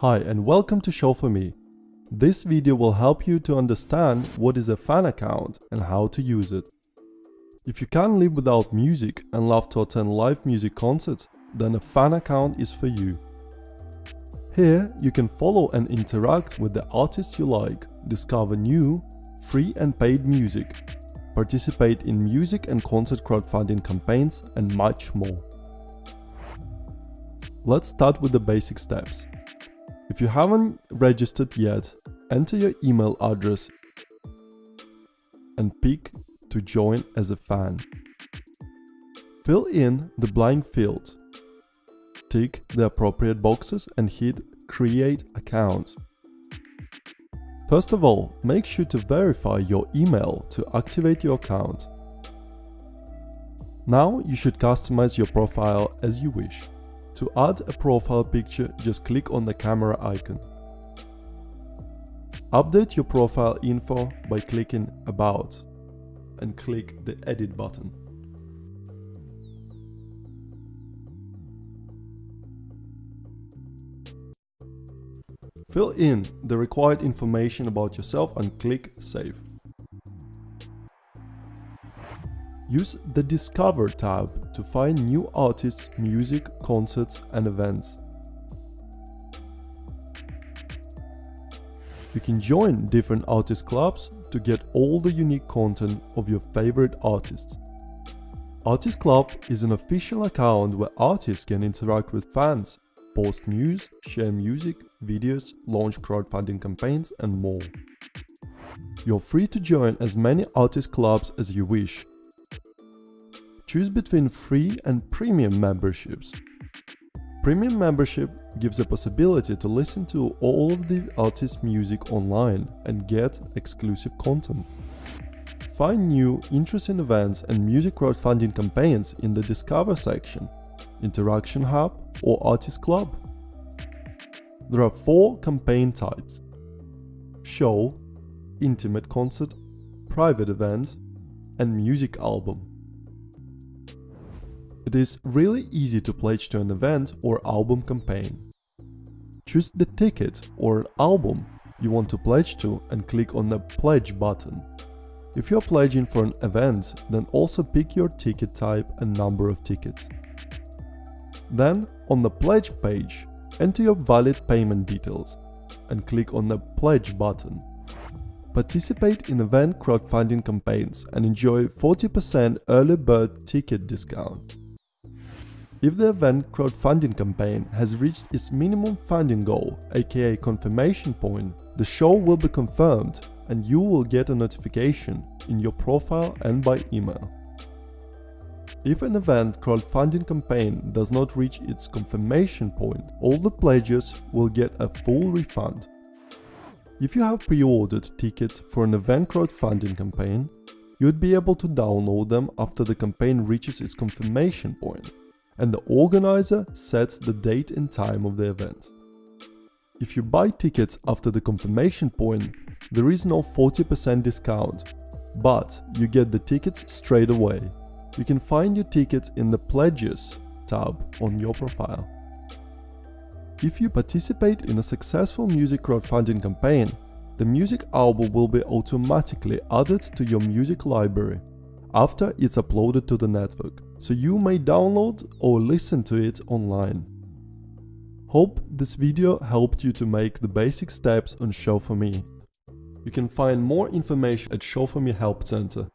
Hi and welcome to Show4me. This video will help you to understand what is a fan account and how to use it. If you can't live without music and love to attend live music concerts, then a fan account is for you. Here you can follow and interact with the artists you like, discover new, free and paid music, participate in music and concert crowdfunding campaigns and much more. Let's start with the basic steps. If you haven't registered yet, enter your email address and pick to join as a fan. Fill in the blank field, tick the appropriate boxes and hit Create Account. First of all, make sure to verify your email to activate your account. Now you should customize your profile as you wish. To add a profile picture, just click on the camera icon. Update your profile info by clicking About and click the Edit button. Fill in the required information about yourself and click Save. Use the Discover tab to find new artists, music, concerts and events. You can join different artist clubs to get all the unique content of your favorite artists. Artist Club is an official account where artists can interact with fans, post news, share music, videos, launch crowdfunding campaigns and more. You're free to join as many artist clubs as you wish. Choose between free and premium memberships. Premium membership gives the possibility to listen to all of the artist's music online and get exclusive content. Find new, interesting events and music crowdfunding campaigns in the Discover section, Interaction Hub or Artist Club. There are 4 campaign types: show, intimate concert, private event, and music album. It is really easy to pledge to an event or album campaign. Choose the ticket or album you want to pledge to and click on the Pledge button. If you're pledging for an event, then also pick your ticket type and number of tickets. Then, on the Pledge page, enter your valid payment details and click on the Pledge button. Participate in event crowdfunding campaigns and enjoy 40% early bird ticket discount. If the event crowdfunding campaign has reached its minimum funding goal, aka confirmation point, the show will be confirmed and you will get a notification in your profile and by email. If an event crowdfunding campaign does not reach its confirmation point, all the pledges will get a full refund. If you have pre-ordered tickets for an event crowdfunding campaign, you would be able to download them after the campaign reaches its confirmation point, and the organizer sets the date and time of the event. If you buy tickets after the confirmation point, there is no 40% discount, but you get the tickets straight away. You can find your tickets in the Pledges tab on your profile. If you participate in a successful music crowdfunding campaign, the music album will be automatically added to your music library after it's uploaded to the network, so you may download or listen to it online. Hope this video helped you to make the basic steps on Show4me. You can find more information at Show4me Help Center.